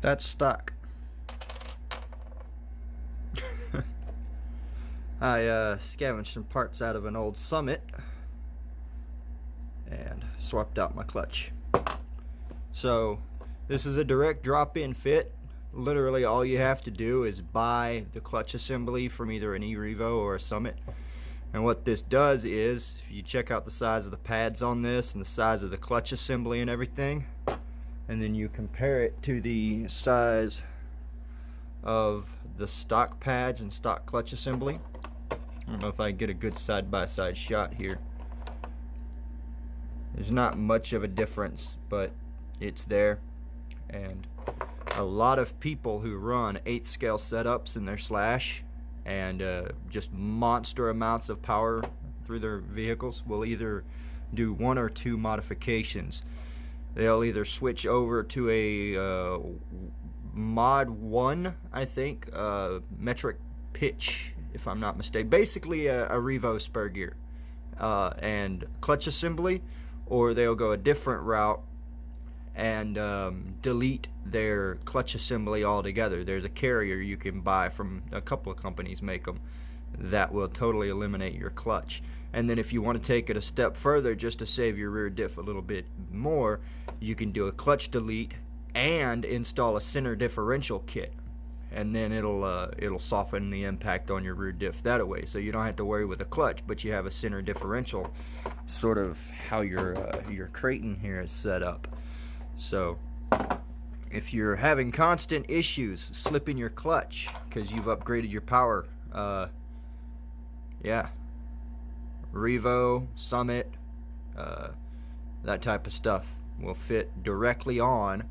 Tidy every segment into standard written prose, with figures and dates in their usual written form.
That's stock. I scavenged some parts out of an old Summit and swapped out my clutch. So this is a direct drop-in fit. Literally all you have to do is buy the clutch assembly from either an e-Revo or a Summit. And what this does is, if you check out the size of the pads on this and the size of the clutch assembly and everything, and then you compare it to the size of the stock pads and stock clutch assembly. I don't know if I can get a good side-by-side shot here. There's not much of a difference, but it's there. And a lot of people who run 8th scale setups in their Slash and just monster amounts of power through their vehicles will either do one or two modifications. They'll either switch over to a mod 1, I think, metric pitch, if I'm not mistaken. Basically a Revo spur gear and clutch assembly, or they'll go a different route and delete their clutch assembly altogether. There's a carrier you can buy from a couple of companies make them that will totally eliminate your clutch. And then if you want to take it a step further just to save your rear diff a little bit more, you can do a clutch delete and install a center differential kit, and then it'll soften the impact on your rear diff that way, so you don't have to worry with a clutch, but you have a center differential, sort of how your Creighton here is set up. So if you're having constant issues slipping your clutch because you've upgraded your power, yeah, Revo, Summit, that type of stuff will fit directly on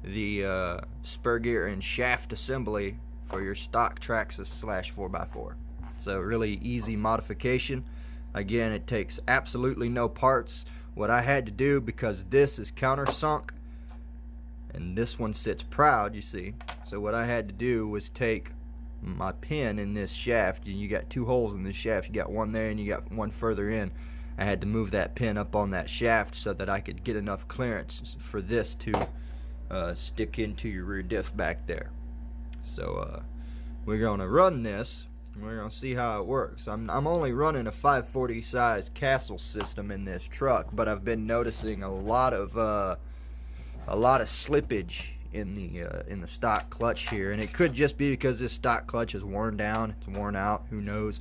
the spur gear and shaft assembly for your stock Traxxas Slash 4x4. So really easy modification. Again, it takes absolutely no parts. What I had to do, because this is countersunk and this one sits proud, you see, so what I had to do was take my pin in this shaft, and you got two holes in this shaft, you got one there and you got one further in. I had to move that pin up on that shaft so that I could get enough clearance for this to stick into your rear diff back there. So we're going to run this and we're going to see how it works. I'm only running a 540 size Castle system in this truck, but I've been noticing a lot of slippage in the stock clutch here, and it could just be because this stock clutch is worn down, it's worn out, who knows.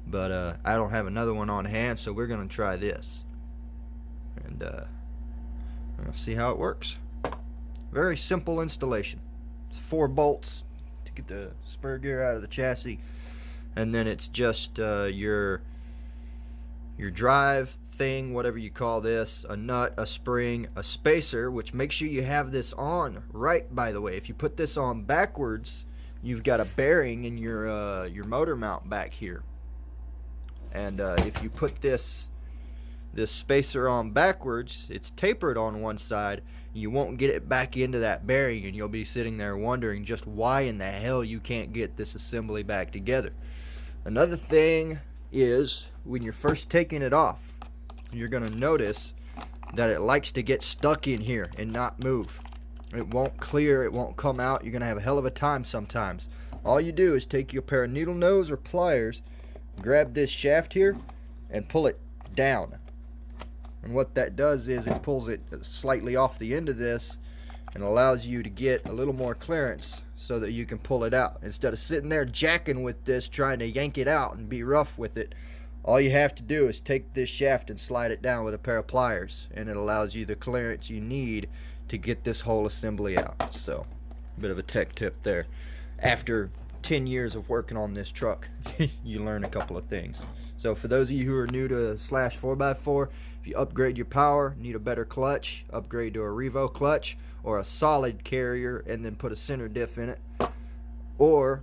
But I don't have another one on hand, so we're going to try this. And we'll see how it works. Very simple installation. It's 4 bolts to get the spur gear out of the chassis. And then it's just your drive thing, whatever you call this, a nut, a spring, a spacer, which make sure you have this on right, by the way. If you put this on backwards, you've got a bearing in your motor mount back here. And if you put this spacer on backwards, it's tapered on one side, you won't get it back into that bearing, and you'll be sitting there wondering just why in the hell you can't get this assembly back together. Another thing is, when you're first taking it off, you're going to notice that it likes to get stuck in here and not move. It won't clear, it won't come out. You're going to have a hell of a time sometimes. All you do is take your pair of needle nose or pliers, grab this shaft here and pull it down, and what that does is it pulls it slightly off the end of this and allows you to get a little more clearance so that you can pull it out instead of sitting there jacking with this trying to yank it out and be rough with it. All you have to do is take this shaft and slide it down with a pair of pliers, and it allows you the clearance you need to get this whole assembly out. So a bit of a tech tip there. After 10 years of working on this truck, you learn a couple of things. So for those of you who are new to Slash 4x4, if you upgrade your power, need a better clutch, upgrade to a Revo clutch or a solid carrier and then put a center diff in it. Or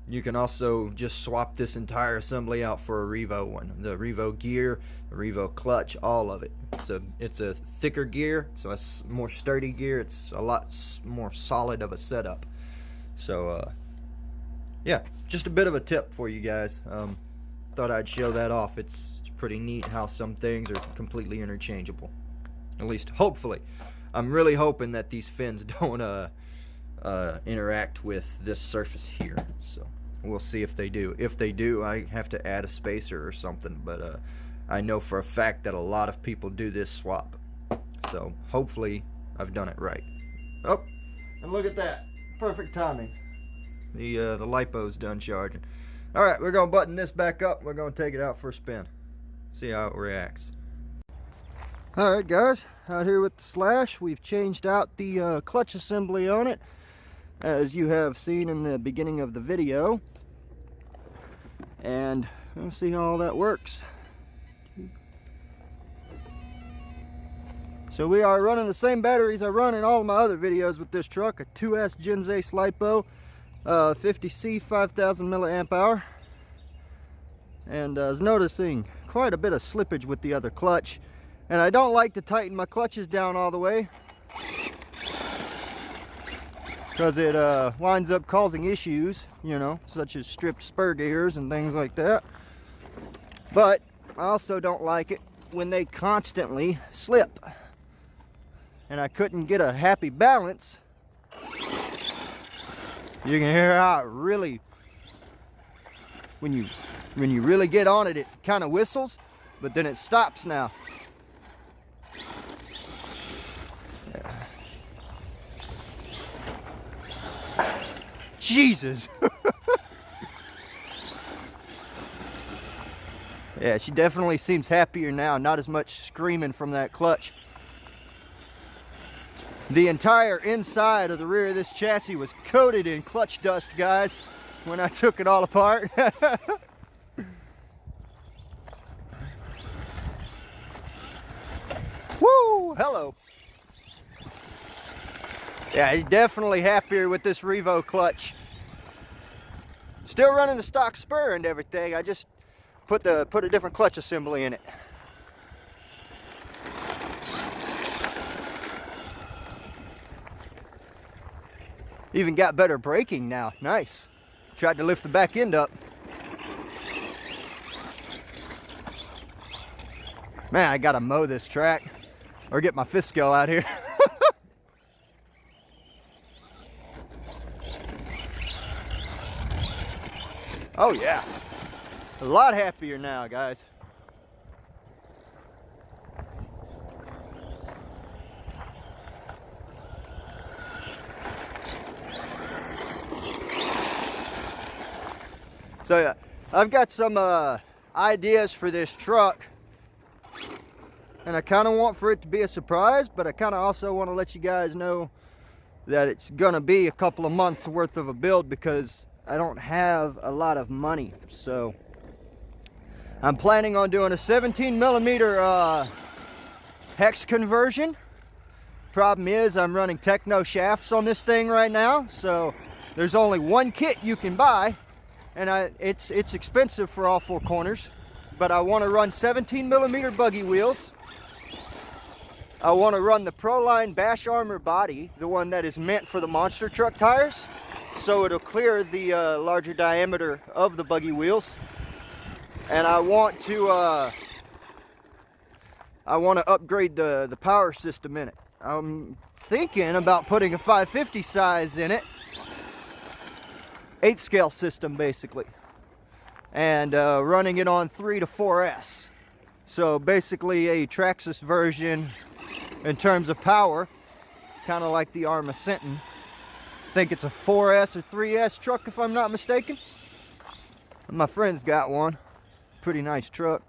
you can also just swap this entire assembly out for a Revo one. The Revo gear, the Revo clutch, all of it. So it's a thicker gear, so it's more sturdy gear. It's a lot more solid of a setup. So yeah, just a bit of a tip for you guys. Thought I'd show that off. It's pretty neat how some things are completely interchangeable, at least hopefully. I'm really hoping that these fins don't interact with this surface here. So we'll see if they do. If they do, I have to add a spacer or something, but I know for a fact that a lot of people do this swap. So hopefully I've done it right. Oh, and look at that. Perfect timing. The lipo's done charging. Alright, we're going to button this back up. We're going to take it out for a spin. See how it reacts. Alright guys, out here with the Slash, we've changed out the clutch assembly on it, as you have seen in the beginning of the video. And let's see how all that works. So we are running the same batteries I run in all of my other videos with this truck, a 2S Gens Ace LiPo, 50C 5000 milliamp hour. And I was noticing quite a bit of slippage with the other clutch. And I don't like to tighten my clutches down all the way, because it winds up causing issues, you know, such as stripped spur gears and things like that. But I also don't like it when they constantly slip. And I couldn't get a happy balance. You can hear how it really, when you really get on it, it kind of whistles, but then it stops now. Yeah. Jesus. Yeah, she definitely seems happier now, not as much screaming from that clutch. The entire inside of the rear of this chassis was coated in clutch dust, guys, when I took it all apart. Woo! Hello. Yeah, he's definitely happier with this Revo clutch. Still running the stock spur and everything. I just put a different clutch assembly in it. Even got better braking now. Nice. Tried to lift the back end up. Man, I gotta mow this track or get my fifth scale out here. Oh yeah, a lot happier now, guys. So yeah, I've got some ideas for this truck, and I kind of want for it to be a surprise, but I kind of also want to let you guys know that it's gonna be a couple of months worth of a build, because I don't have a lot of money. So I'm planning on doing a 17mm hex conversion. Problem is, I'm running Techno shafts on this thing right now, so there's only one kit you can buy, and it's expensive for all four corners. But I want to run 17mm buggy wheels. I want to run the Proline Bash Armor body, the one that is meant for the monster truck tires, so it'll clear the larger diameter of the buggy wheels. And I want to upgrade the power system in it. I'm thinking about putting a 550 size in it, 8th scale system basically, and running it on 3 to 4S. So basically a Traxxas version in terms of power, kind of like the Arma Sentin. I think it's a 4S or 3S truck if I'm not mistaken. My friend's got one. Pretty nice truck.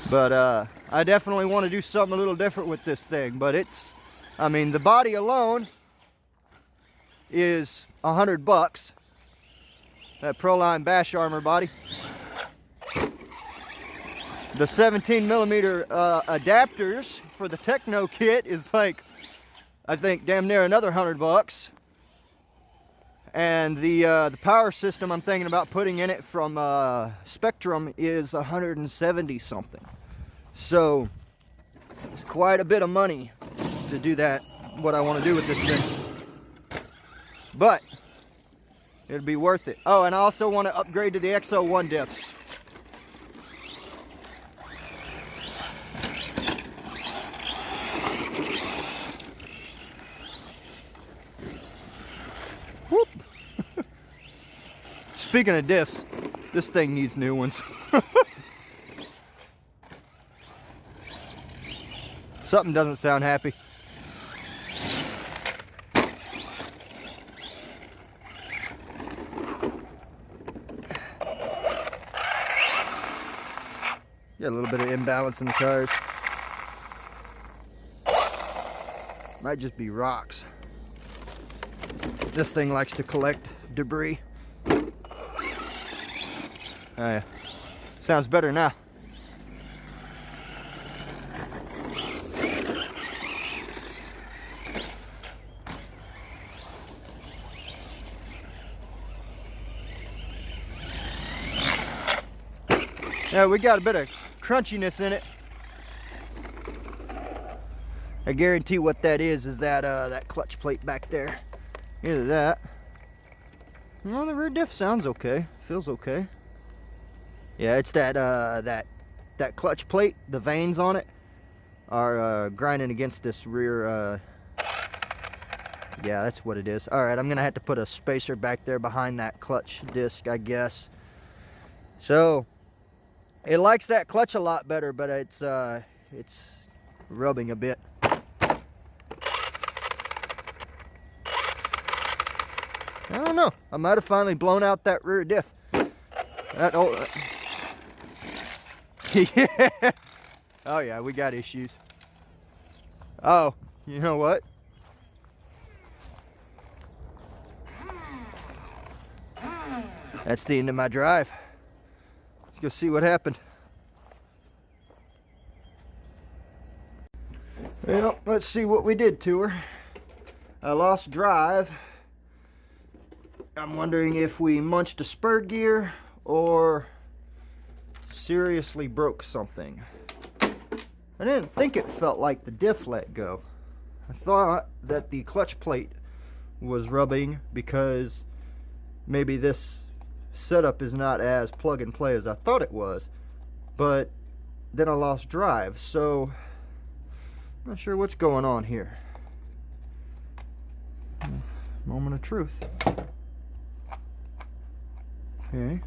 But I definitely want to do something a little different with this thing. But it's, I mean, the body alone is $100. That Proline Bash Armor body. The 17mm adapters for the Techno kit is like, I think, damn near another $100. And the power system I'm thinking about putting in it from Spectrum is 170 something. So it's quite a bit of money to do that, what I want to do with this thing. But it'll be worth it. Oh, and I also want to upgrade to the XO1 diffs. Speaking of diffs, this thing needs new ones. Something doesn't sound happy. Got a little bit of imbalance in the tires. Might just be rocks. This thing likes to collect debris. Oh yeah, sounds better now. Yeah, we got a bit of crunchiness in it. I guarantee what that is that that clutch plate back there. Either that. Well, the rear diff sounds okay. Feels okay. Yeah, it's that that clutch plate. The vanes on it are grinding against this rear. Yeah, that's what it is. All right, I'm gonna have to put a spacer back there behind that clutch disc, I guess. So it likes that clutch a lot better, but it's rubbing a bit. I don't know. I might have finally blown out that rear diff. That old. Yeah. Oh yeah, we got issues. Oh, you know what? That's the end of my drive. Let's go see what happened. Well, let's see what we did to her. I lost drive. I'm wondering if we munched a spur gear or seriously broke something. I didn't think it felt like the diff let go. I thought that the clutch plate was rubbing because maybe this setup is not as plug and play as I thought it was. But then I lost drive, so I'm not sure what's going on here. Moment of truth. Okay.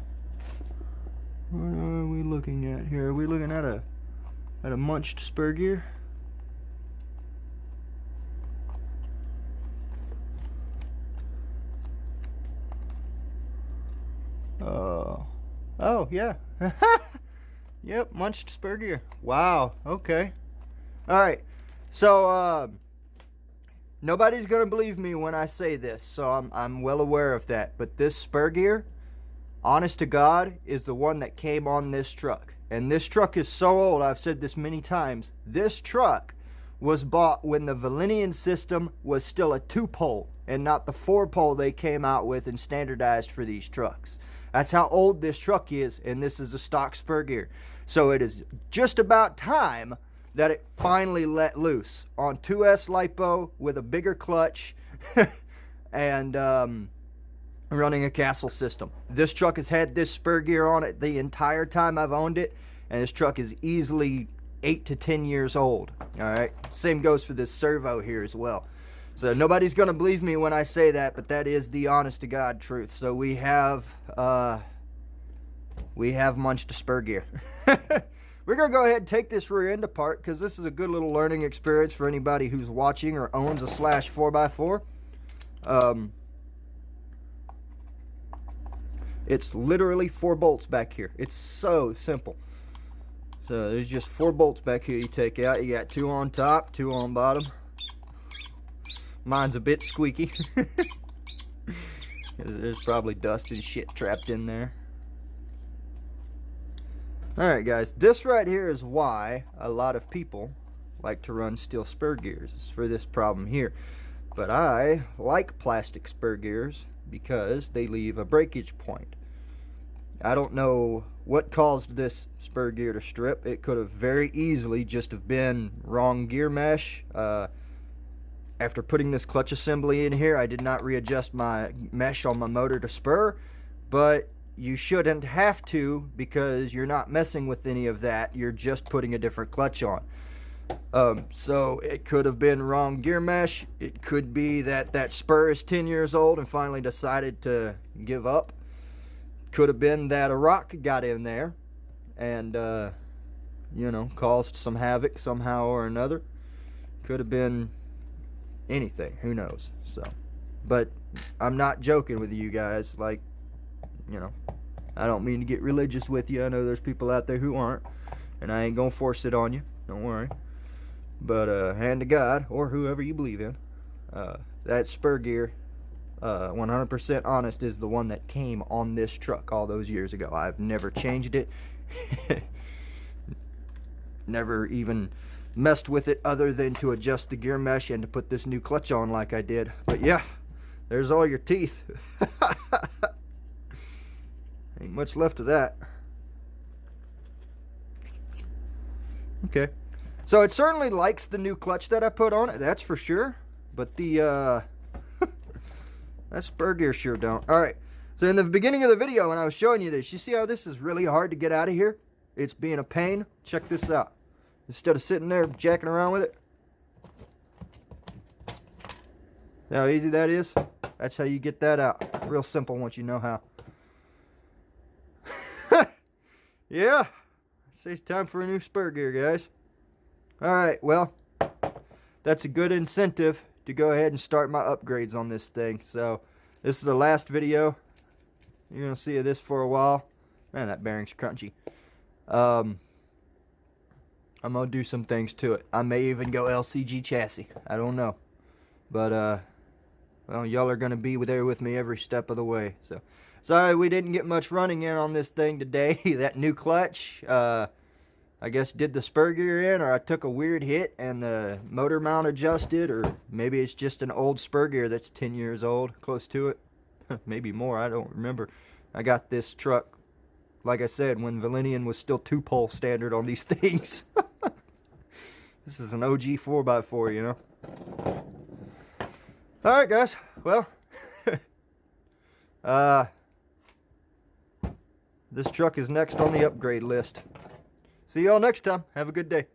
What are we looking at here? Are we looking at a munched spur gear? Oh yeah. Yep, munched spur gear. Wow. Okay. All right. So nobody's gonna believe me when I say this, so I'm well aware of that. But this spur gear, honest to God, is the one that came on this truck. And this truck is so old, I've said this many times. This truck was bought when the Valenian system was still a 2-pole and not the 4-pole they came out with and standardized for these trucks. That's how old this truck is, and this is a stock spur gear. So it is just about time that it finally let loose on 2S LiPo with a bigger clutch and running a Castle system. This truck has had this spur gear on it the entire time I've owned it, and this truck is easily 8 to 10 years old. All right, same goes for this servo here as well. So nobody's gonna believe me when I say that, but that is the honest to God truth. So we have munched a spur gear. We're gonna go ahead and take this rear end apart because this is a good little learning experience for anybody who's watching or owns a slash 4x4. It's literally 4 bolts back here. It's so simple. So there's just 4 bolts back here you take out. You got 2 on top, 2 on bottom. Mine's a bit squeaky. There's probably dust and shit trapped in there. Alright guys, this right here is why a lot of people like to run steel spur gears. It's for this problem here. But I like plastic spur gears because they leave a breakage point. I don't know what caused this spur gear to strip. It could have very easily just have been wrong gear mesh. After putting this clutch assembly in here, I did not readjust my mesh on my motor to spur, but you shouldn't have to because you're not messing with any of that. You're just putting a different clutch on. So it could have been wrong gear mesh. It could be that that spur is 10 years old and finally decided to give up. Could have been that a rock got in there and, you know, caused some havoc somehow or another. Could have been anything. Who knows? So, but I'm not joking with you guys. Like, you know, I don't mean to get religious with you. I know there's people out there who aren't, and I ain't gonna force it on you. Don't worry. But hand to God, or whoever you believe in, that spur gear, 100% honest, is the one that came on this truck all those years ago. I've never changed it. Never even messed with it other than to adjust the gear mesh and to put this new clutch on like I did. But yeah, there's all your teeth. Ain't much left of that. Okay. So it certainly likes the new clutch that I put on it, that's for sure. But the, that spur gear sure don't. Alright, so in the beginning of the video when I was showing you this, you see how this is really hard to get out of here? It's being a pain. Check this out. Instead of sitting there jacking around with it. See how easy that is? That's how you get that out. Real simple once you know how. Yeah. It's time for a new spur gear, guys. Alright, well, that's a good incentive to go ahead and start my upgrades on this thing. So, this is the last video. You're going to see this for a while. Man, that bearing's crunchy. I'm going to do some things to it. I may even go LCG chassis. I don't know. But, well, y'all are going to be there with me every step of the way. So, sorry we didn't get much running in on this thing today. That new clutch, I guess did the spur gear in, or I took a weird hit and the motor mount adjusted, or maybe it's just an old spur gear that's 10 years old, close to it. Maybe more, I don't remember. I got this truck, like I said, when Valenian was still 2-pole standard on these things. This is an OG 4x4, you know. Alright guys, well, this truck is next on the upgrade list. See y'all next time. Have a good day.